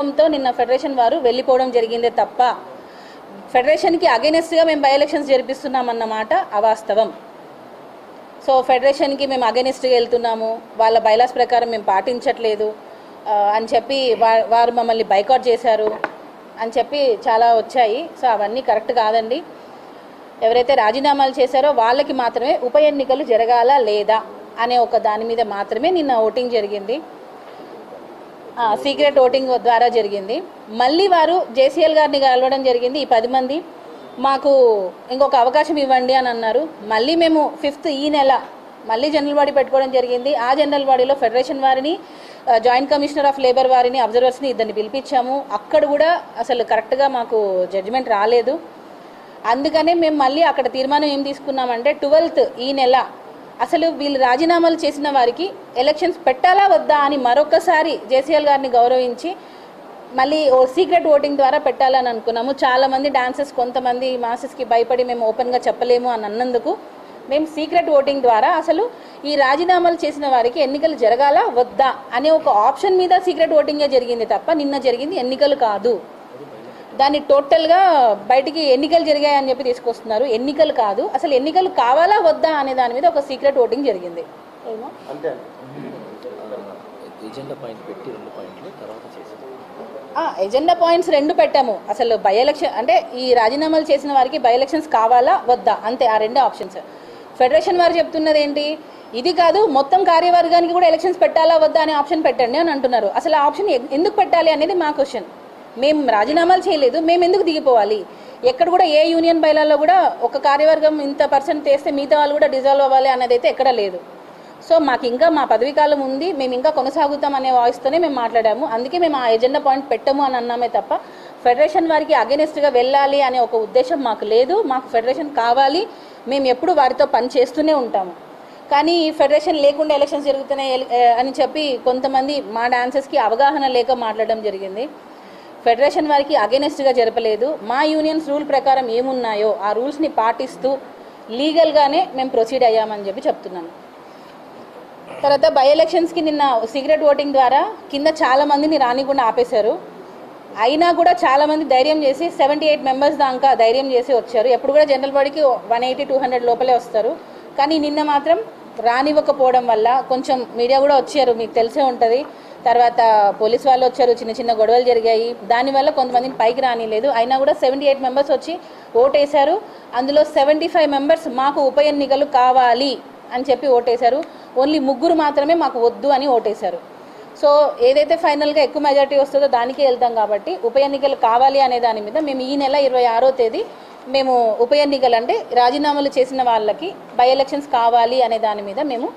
తో నిన్న ఫెడరేషన్ వారు వెళ్ళిపోవడం జరిగిందే తప్ప ఫెడరేషన్కి అగైనెస్ట్గా మేము బై ఎలక్షన్స్ జరిపిస్తున్నామన్నమాట అవాస్తవం. సో ఫెడరేషన్కి మేము అగైనెస్ట్గా వెళ్తున్నాము, వాళ్ళ బైలాస్ ప్రకారం మేము పాటించట్లేదు అని చెప్పి వారు మమ్మల్ని బైకాట్ చేశారు అని చెప్పి చాలా వచ్చాయి. సో అవన్నీ కరెక్ట్ కాదండి. ఎవరైతే రాజీనామాలు చేశారో వాళ్ళకి మాత్రమే ఉప ఎన్నికలు జరగాల లేదా అనే ఒక దాని మీద మాత్రమే నిన్న ఓటింగ్ జరిగింది. సీక్రెట్ ఓటింగ్ ద్వారా జరిగింది. మళ్ళీ వారు జేసీఎల్ గారిని కలవడం జరిగింది. ఈ 10 మంది మాకు ఇంకొక అవకాశం ఇవ్వండి అని అన్నారు. మళ్ళీ మేము 5th ఈ నెల మళ్ళీ జనరల్ బాడీ పెట్టుకోవడం జరిగింది. ఆ జనరల్ బాడీలో ఫెడరేషన్ వారిని, జాయింట్ కమిషనర్ ఆఫ్ లేబర్ వారిని, అబ్జర్వర్స్ని ఇద్దరిని పిలిపించాము. అక్కడ కూడా అసలు కరెక్ట్గా మాకు జడ్జిమెంట్ రాలేదు. అందుకనే మేము మళ్ళీ అక్కడ తీర్మానం ఏం తీసుకున్నామంటే 12th ఈ నెల అసలు వీళ్ళు రాజీనామాలు చేసిన వారికి ఎలక్షన్స్ పెట్టాలా వద్దా అని మరొకసారి జేసీఎల్ గారిని గౌరవించి మళ్ళీ సీక్రెట్ ఓటింగ్ ద్వారా పెట్టాలని అనుకున్నాము. చాలామంది డాన్సర్స్, కొంతమంది మాసెస్కి భయపడి మేము ఓపెన్గా చెప్పలేము అని అన్నందుకు మేము సీక్రెట్ ఓటింగ్ ద్వారా అసలు ఈ రాజీనామాలు చేసిన వారికి ఎన్నికలు జరగాలా వద్దా అనే ఒక ఆప్షన్ మీద సీక్రెట్ ఓటింగే జరిగింది తప్ప నిన్న జరిగింది ఎన్నికలు కాదు. దాన్ని టోటల్గా బయటికి ఎన్నికలు జరిగాయని చెప్పి తీసుకొస్తున్నారు. ఎన్నికలు కాదు, అసలు ఎన్నికలు కావాలా వద్దా అనే దాని మీద ఒక సీక్రెట్ ఓటింగ్ జరిగింది. ఎజెండా పాయింట్స్ 2 పెట్టాము. అసలు బై ఎలక్షన్ అంటే ఈ రాజీనామాలు చేసిన వారికి బై ఎలక్షన్స్ కావాలా వద్దా అంతే, ఆ 2 ఆప్షన్స్. ఫెడరేషన్ వారు చెప్తున్నది ఏంటి, ఇది కాదు మొత్తం కార్యవర్గానికి కూడా ఎలక్షన్స్ పెట్టాలా వద్దా అనే ఆప్షన్ పెట్టండి అని అంటున్నారు. అసలు ఆ ఆప్షన్ ఎందుకు పెట్టాలి అనేది మా క్వశ్చన్. మేము రాజీనామాలు చేయలేదు, మేము ఎందుకు దిగిపోవాలి? ఎక్కడ కూడా ఏ యూనియన్ బైలాలో కూడా ఒక కార్యవర్గం ఇంత % చేస్తే మిగతా వాళ్ళు కూడా డిజాల్వ్ అవ్వాలి అనేది అయితే ఎక్కడ లేదు. సో మాకు ఇంకా మా పదవీ కాలం ఉంది, మేము ఇంకా కొనసాగుతాం అనే వాయిస్తోనే మేము మాట్లాడాము. అందుకే మేము ఆ ఎజెండా పాయింట్ పెట్టము అని అన్నామే తప్ప ఫెడరేషన్ వారికి అగెనిస్ట్గా వెళ్ళాలి అనే ఒక ఉద్దేశం మాకు లేదు. మాకు ఫెడరేషన్ కావాలి, మేము ఎప్పుడు వారితో పని చేస్తూనే ఉంటాము. కానీ ఫెడరేషన్ లేకుండా ఎలక్షన్స్ జరుగుతున్నాయి అని చెప్పి కొంతమంది మా డాన్సర్స్కి అవగాహన లేక మాట్లాడడం జరిగింది. ఫెడరేషన్ వారికి అగెనెస్ట్గా జరపలేదు. మా యూనియన్స్ రూల్ ప్రకారం ఏమున్నాయో ఆ రూల్స్ని పాటిస్తూ లీగల్గానే మేము ప్రొసీడ్ అయ్యామని చెప్పి చెప్తున్నాను. తర్వాత బై ఎలక్షన్స్కి నిన్న సీక్రెట్ ఓటింగ్ ద్వారా కింద చాలామందిని రానికుండా ఆపేశారు. అయినా కూడా చాలామంది ధైర్యం చేసి 78 మెంబర్స్ దాకా ధైర్యం చేసి వచ్చారు. ఎప్పుడు కూడా జనరల్ బాడీకి 180-200 లోపలే వస్తారు. కానీ నిన్న మాత్రం రానివ్వకపోవడం వల్ల కొంచెం మీడియా కూడా వచ్చారు, మీకు తెలిసే ఉంటుంది. తర్వాత పోలీస్ వాళ్ళు వచ్చారు, చిన్న చిన్న గొడవలు జరిగాయి. దానివల్ల కొంతమందిని పైకి రానిలేదు. అయినా కూడా 78 మెంబర్స్ వచ్చి ఓటేశారు. అందులో 75 మెంబర్స్ మాకు ఉప ఎన్నికలు కావాలి అని చెప్పి ఓటేశారు. ఓన్లీ 3 మాత్రమే మాకు వద్దు అని ఓటేశారు. సో ఏదైతే ఫైనల్గా ఎక్కువ మెజారిటీ వస్తుందో దానికే వెళ్తాం కాబట్టి ఉప ఎన్నికలు కావాలి అనే దాని మీద మేము ఈ నెల 26వ తేదీ మేము ఉప ఎన్నికలు అంటే రాజీనామాలు చేసిన వాళ్ళకి బై ఎలక్షన్స్ కావాలి అనే దాని మీద మేము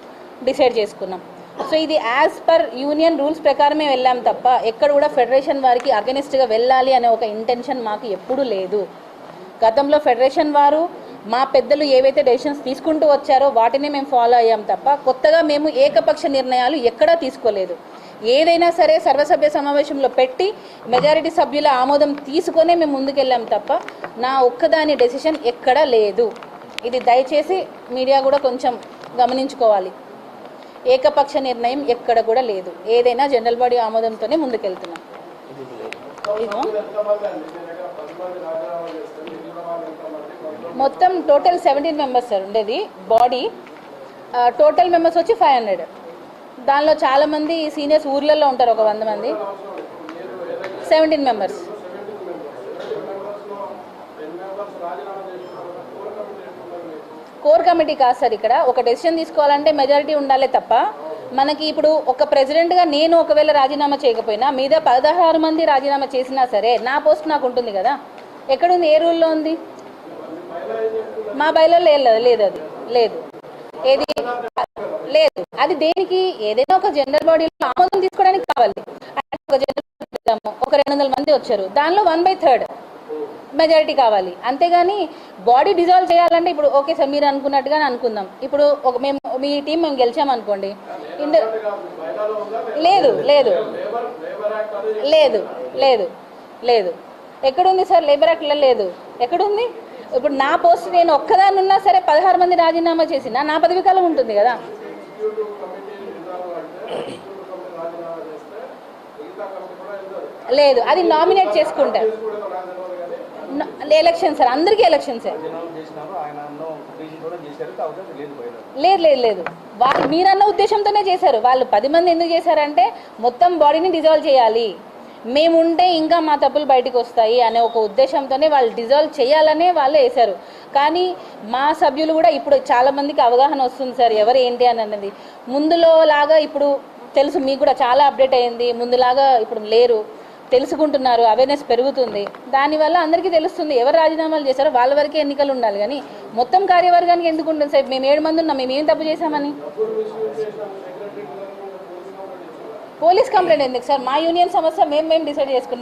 డిసైడ్ చేసుకున్నాం. సో ఇది యాజ్ పర్ యూనియన్ రూల్స్ ప్రకారమే వెళ్ళాం తప్ప ఎక్కడ కూడా ఫెడరేషన్ వారికి అగెనిస్ట్గా వెళ్ళాలి అనే ఒక ఇంటెన్షన్ మాకు ఎప్పుడూ లేదు. గతంలో ఫెడరేషన్ వారు మా పెద్దలు ఏవైతే డెసిషన్స్ తీసుకుంటూ వచ్చారో వాటిని మేము ఫాలో అయ్యాం తప్ప కొత్తగా మేము ఏకపక్ష నిర్ణయాలు ఎక్కడా తీసుకోలేదు. ఏదైనా సరే సర్వసభ్య సమావేశంలో పెట్టి మెజారిటీ సభ్యుల ఆమోదం తీసుకొనే మేము ముందుకెళ్ళాం తప్ప నా ఒక్కదాని డెసిషన్ ఎక్కడా లేదు. ఇది దయచేసి మీడియా కూడా కొంచెం గమనించుకోవాలి. ఏకపక్ష నిర్ణయం ఎక్కడ కూడా లేదు. ఏదైనా జనరల్ బాడీ ఆమోదంతోనే ముందుకెళ్తున్నాం. మొత్తం టోటల్ 17 మెంబర్స్ సార్ ఉండేది బాడీ. టోటల్ మెంబర్స్ వచ్చి 500. దానిలో చాలామంది సీనియర్స్ ఊర్లలో ఉంటారు, ఒక 100 మంది. 17 మెంబర్స్. కోర్ కమిటీ కాదు సార్. ఇక్కడ ఒక డెసిషన్ తీసుకోవాలంటే మెజారిటీ ఉండాలి తప్ప మనకి ఇప్పుడు ఒక ప్రెసిడెంట్గా నేను ఒకవేళ రాజీనామా చేయకపోయినా మీద 16 మంది రాజీనామా చేసినా సరే నా పోస్ట్ నాకు ఉంటుంది కదా. ఎక్కడుంది, ఏ రూల్లో ఉంది? మా బైలాలో లేదు, అది లేదు, ఏది లేదు. అది దేనికి? ఏదైనా ఒక జనరల్ బాడీలో ఆమోదం తీసుకోవడానికి కావాలి. ఒక జనరల్ ఒక 200 మంది వచ్చారు, దానిలో 1/3 మెజారిటీ కావాలి. అంతేగాని బాడీ డిజాల్వ్ చేయాలంటే ఇప్పుడు ఓకే సార్ మీరు అనుకున్నట్టుగానే అనుకుందాం. ఇప్పుడు ఒక మీ టీం మేము గెలిచామనుకోండి, లేదు లేదు లేదు లేదు లేదు ఎక్కడుంది సార్? లేబర్ యాక్ట్లో లేదు. ఎక్కడుంది? ఇప్పుడు నా పోస్ట్ నేను ఒక్కదాన్ని ఉన్నా సరే 16 మంది రాజీనామా చేసినా నా పదవి కాలం ఉంటుంది కదా. లేదు, అది నామినేట్ చేసుకుంటారు. ఎలక్షన్ సార్, అందరికీ ఎలక్షన్సే. లేదు లేదు లేదు, వాళ్ళు మీరన్న ఉద్దేశంతోనే చేశారు. వాళ్ళు 10 మంది ఎందుకు చేశారంటే మొత్తం బాడీని డిజాల్వ్ చేయాలి, మేము ఉంటే ఇంకా మా తప్పులు బయటకు వస్తాయి అనే ఒక ఉద్దేశంతోనే వాళ్ళు డిజాల్వ్ చేయాలనే వాళ్ళు వేశారు. కానీ మా సభ్యులు కూడా ఇప్పుడు చాలా మందికి అవగాహన వస్తుంది సార్ ఎవరు ఏంటి అని అన్నది. ముందులో లాగా ఇప్పుడు తెలుసు, మీకు కూడా చాలా అప్డేట్ అయ్యింది. ముందులాగా ఇప్పుడు లేరు, తెలుసుకుంటున్నారు, అవేర్నెస్ పెరుగుతుంది. దానివల్ల అందరికీ తెలుస్తుంది ఎవరు రాజీనామాలు చేశారో వాళ్ళ వరకే ఎన్నికలు ఉండాలి. కానీ మొత్తం కార్యవర్గానికి ఎందుకు ఉంటుంది సార్? మేము 7 మంది ఉన్నాం, మేము ఏం తప్పు చేశామని? పోలీస్ కంప్లైంట్ ఎందుకు సార్? మా యూనియన్ సమస్య మేము డిసైడ్ చేసుకున్నాం.